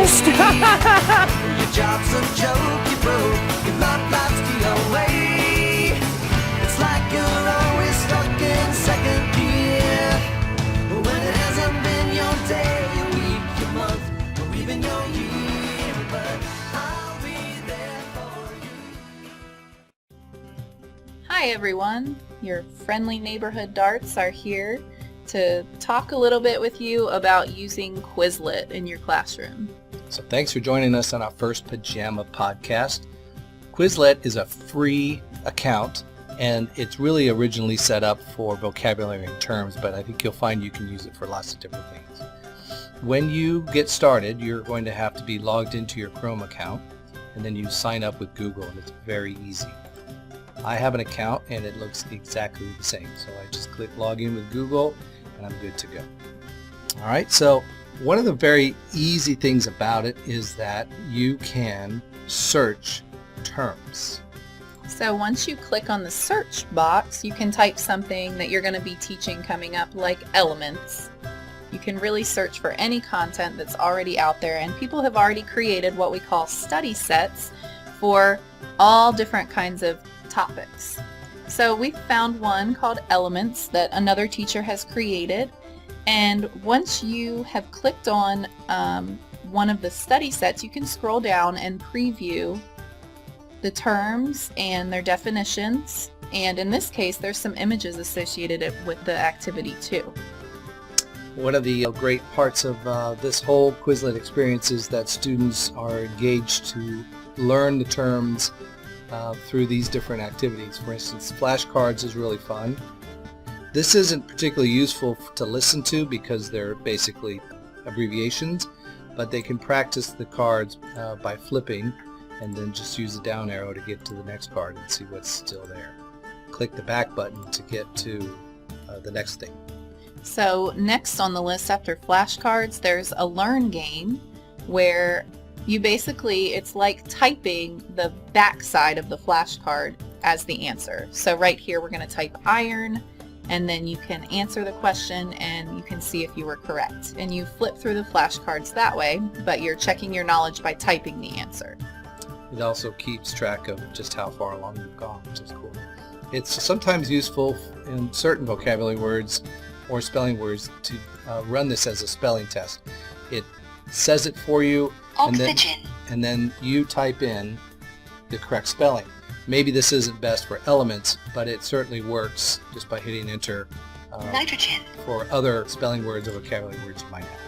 ghost. Your job's a joke, you broke, your life's the away. It's like you're always stuck in second gear. When it hasn't been your day, your week, your month, or even your year. But I'll be there for you. Hi everyone, your friendly neighborhood darts are here to talk a little bit with you about using Quizlet in your classroom. So thanks for joining us on our first Pajama podcast. Quizlet is a free account, and it's really originally set up for vocabulary and terms, but I think you'll find you can use it for lots of different things. When you get started, you're going to have to be logged into your Chrome account, and then you sign up with Google, and it's very easy. I have an account, and it looks exactly the same. So I just click log in with Google, and I'm good to go. All right, so one of the very easy things about it is that you can search terms. So once you click on the search box, you can type something that you're going to be teaching coming up, like elements. You can really search for any content that's already out there, and people have already created what we call study sets for all different kinds of topics. So we found one called Elements that another teacher has created, and once you have clicked on one of the study sets, you can scroll down and preview the terms and their definitions, and in this case there's some images associated with the activity too. One of the great parts of this whole Quizlet experience is that students are engaged to learn the terms through these different activities. For instance, flashcards is really fun. This isn't particularly useful to listen to because they're basically abbreviations, but they can practice the cards by flipping and then just use the down arrow to get to the next card and see what's still there. Click the back button to get to the next thing. So next on the list after flashcards, there's a learn game where you basically, it's like typing the back side of the flashcard as the answer. So right here we're going to type iron, and then you can answer the question and you can see if you were correct. And you flip through the flashcards that way, but you're checking your knowledge by typing the answer. It also keeps track of just how far along you've gone, which is cool. It's sometimes useful in certain vocabulary words or spelling words to run this as a spelling test. It says it for you, and then you type in the correct spelling. Maybe this isn't best for elements, but it certainly works just by hitting enter nitrogen for other spelling words or vocabulary words you might have.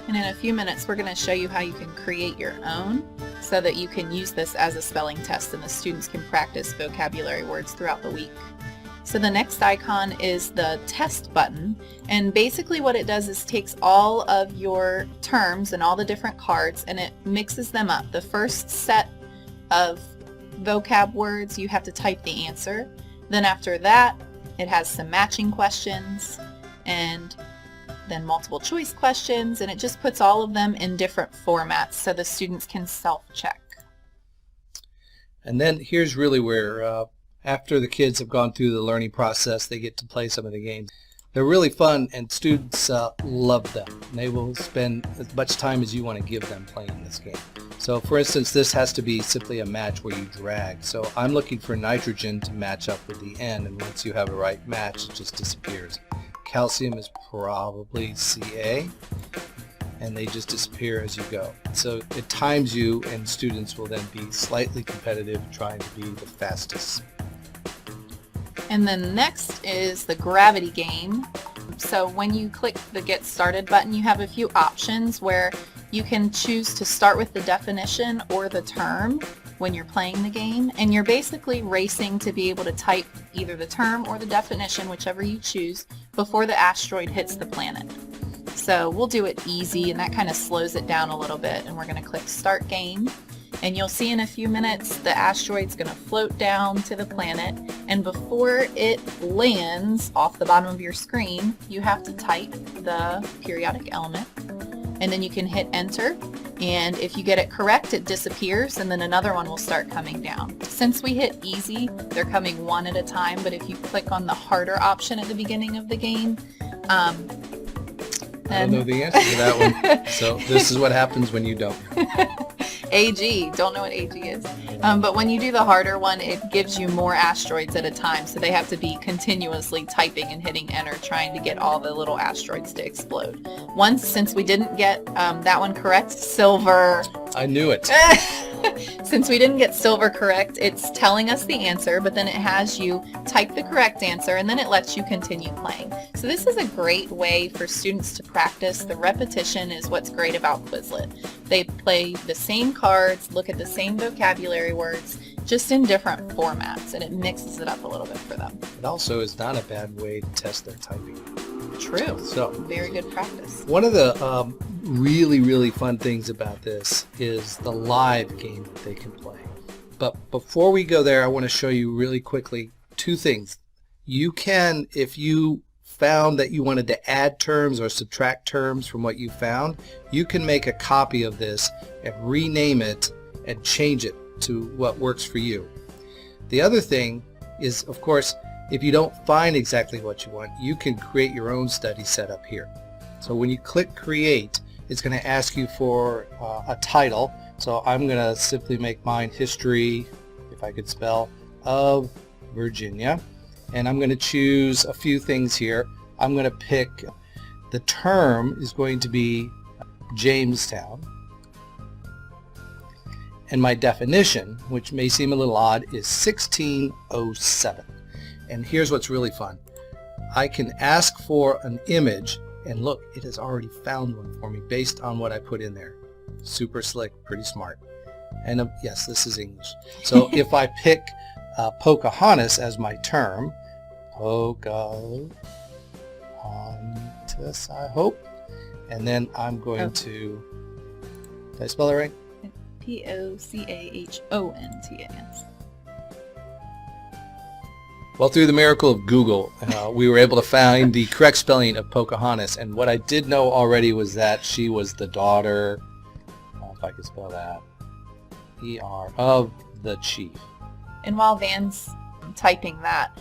And in a few minutes we're going to show you how you can create your own so that you can use this as a spelling test and the students can practice vocabulary words throughout the week. So the next icon is the test button, and basically what it does is takes all of your terms and all the different cards and it mixes them up. The first set of vocab words, you have to type the answer. Then after that, it has some matching questions and then multiple choice questions, and it just puts all of them in different formats so the students can self-check. And then here's really where after the kids have gone through the learning process, they get to play some of the games. They're really fun, and students love them. They will spend as much time as you want to give them playing this game. So for instance, this has to be simply a match where you drag. So I'm looking for nitrogen to match up with the N, and once you have a right match, it just disappears. Calcium is probably Ca, and they just disappear as you go. So it times you, and students will then be slightly competitive, trying to be the fastest. And then next is the gravity game. So when you click the Get Started button, you have a few options where you can choose to start with the definition or the term when you're playing the game, and you're basically racing to be able to type either the term or the definition, whichever you choose, before the asteroid hits the planet. So we'll do it easy, and that kind of slows it down a little bit, and we're going to click Start Game. And you'll see in a few minutes the asteroid's going to float down to the planet, and before it lands off the bottom of your screen, you have to type the periodic element, and then you can hit enter, and if you get it correct, it disappears, and then another one will start coming down. Since we hit easy, they're coming one at a time, but if you click on the harder option at the beginning of the game, I don't know the answer to that one. So this is what happens when you don't. AG, don't know what AG is. But when you do the harder one, it gives you more asteroids at a time. So they have to be continuously typing and hitting enter, trying to get all the little asteroids to explode. Once, since we didn't get that one correct, silver. I knew it. Since we didn't get silver correct, it's telling us the answer, but then it has you type the correct answer, and then it lets you continue playing. So this is a great way for students to practice. The repetition is what's great about Quizlet. They play the same cards, look at the same vocabulary words, just in different formats, and it mixes it up a little bit for them. It also is not a bad way to test their typing. True. So very good practice. One of the really fun things about this is the live game that they can play. But before we go there, I want to show you really quickly two things. You can, if you found that you wanted to add terms or subtract terms from what you found, you can make a copy of this and rename it and change it to what works for you. The other thing is, of course, if you don't find exactly what you want, you can create your own study setup here. So when you click create, it's going to ask you for a title. So I'm going to simply make mine History, if I could spell, of Virginia. And I'm going to choose a few things here. I'm going to pick, the term is going to be Jamestown. And my definition, which may seem a little odd, is 1607. And here's what's really fun. I can ask for an image, and look, it has already found one for me based on what I put in there. Super slick, pretty smart. And yes, this is English. So if I pick Pocahontas as my term, Pocahontas, I hope, and then I'm going to, did I spell it right? P-O-C-A-H-O-N-T-A-S. Well, through the miracle of Google, we were able to find the correct spelling of Pocahontas, and what I did know already was that she was the daughter, if I could spell that, E-R, of the chief. And while Van's typing that,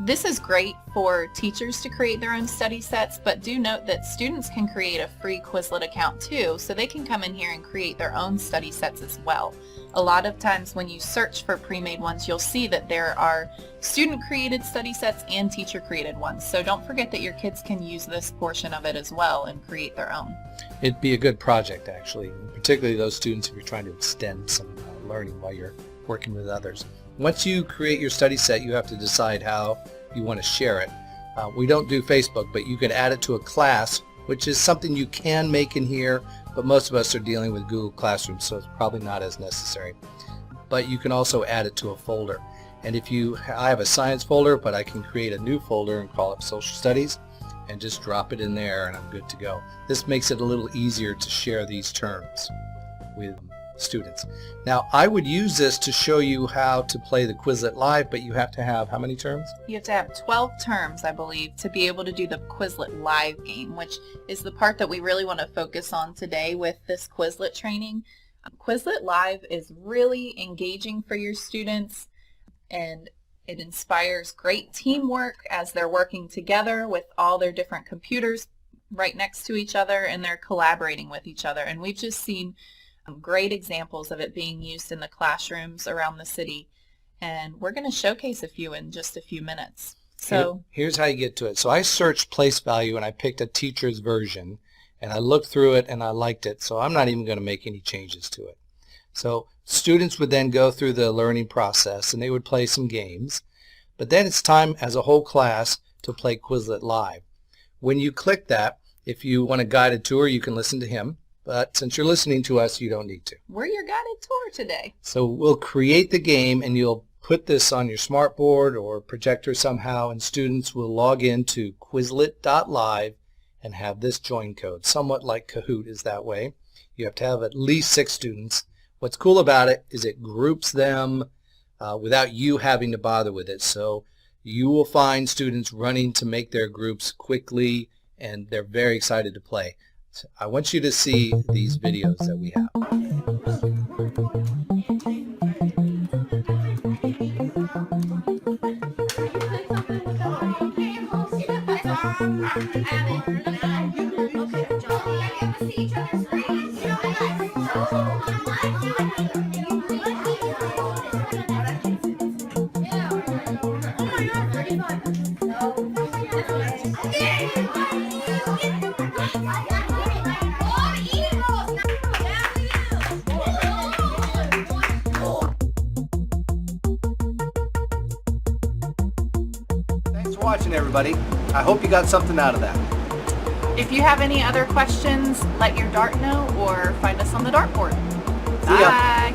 this is great for teachers to create their own study sets, but do note that students can create a free Quizlet account too, so they can come in here and create their own study sets as well. A lot of times when you search for pre-made ones, you'll see that there are student-created study sets and teacher-created ones, so don't forget that your kids can use this portion of it as well and create their own. It'd be a good project, actually, particularly those students if you're trying to extend some learning while you're working with others. Once you create your study set, you have to decide how you want to share it. We don't do Facebook, but you can add it to a class, which is something you can make in here, but most of us are dealing with Google Classroom, so it's probably not as necessary. But you can also add it to a folder. And if I have a science folder, but I can create a new folder and call it Social Studies, and just drop it in there, and I'm good to go. This makes it a little easier to share these terms with students. Now, I would use this to show you how to play the Quizlet Live, but you have to have how many terms? You have to have 12 terms, I believe, to be able to do the Quizlet Live game, which is the part that we really want to focus on today with this Quizlet training. Quizlet Live is really engaging for your students, and it inspires great teamwork as they're working together with all their different computers right next to each other, and they're collaborating with each other. And we've just seen great examples of it being used in the classrooms around the city, and we're going to showcase a few in just a few minutes. So here's how you get to it. So I searched place value and I picked a teacher's version, and I looked through it and I liked it, so I'm not even going to make any changes to it. So students would then go through the learning process and they would play some games, but then it's time as a whole class to play Quizlet Live. When you click that, if you want a guided tour, you can listen to him. But since you're listening to us, you don't need to. We're your guided tour today. So we'll create the game, and you'll put this on your smartboard or projector somehow, and students will log in to Quizlet.live and have this join code. Somewhat like Kahoot is that way. You have to have at least 6 students. What's cool about it is it groups them without you having to bother with it. So you will find students running to make their groups quickly, and they're very excited to play. I want you to see these videos that we have. Thanks for watching, everybody. I hope you got something out of that. If you have any other questions, let your dart know or find us on the dartboard. See ya. Bye.